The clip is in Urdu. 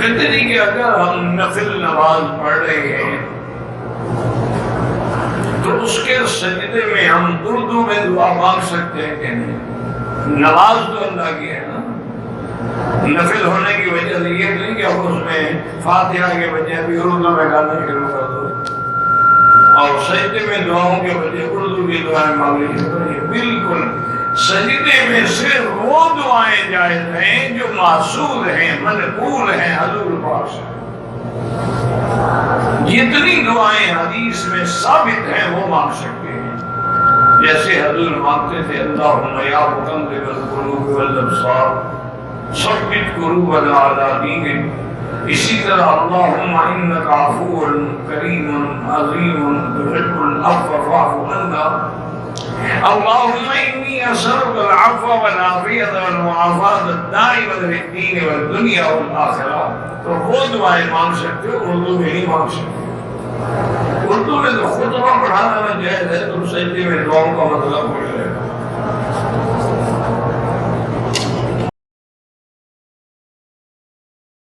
کہتے نہیں کہ اگر ہم نفل نماز پڑھ رہے ہیں تو اس کے سجدے میں ہم اردو میں دعا مانگ سکتے ہیں کہ نہیں؟ نماز تو اللہ کی ہے نا، نفل ہونے کی وجہ سے یہ نہیں کہ ہم اس میں فاتحہ کے بجائے بھی اردو میں گانا شروع کر دو اور سجدے میں دعاؤں کے بجائے اردو کی دعائیں مانگنی شروع کر دو۔ بالکل سجدے میں صرف وہ دعائیں جائز ہیں جو معصور ہیں، منقول ہیں حضور پاک سے۔ جتنی دعائیں حدیث میں ثابت ہیں وہ مانگ سکتے ہیں، جیسے حضور مانگتے تھے اللہم یا مقلب القلوب والابصار ثبت قلوبنا علی دینک، اسی طرح اللہم انک عفو کریم عظیم تحب العفو فاعف عنا، اللہم انی اسألک العفو والعافیۃ والمعافاۃ الدائمۃ فی الدین والدنیا والآخرہ۔ تو وہ دعائیں مانگ سکتے ہو، اردو میں نہیں مانگ سکتے۔ اردو میں تو خطبہ پڑھانا جائز ہے، تم سجدے میں دعاؤں کا مطلب پڑھ لے۔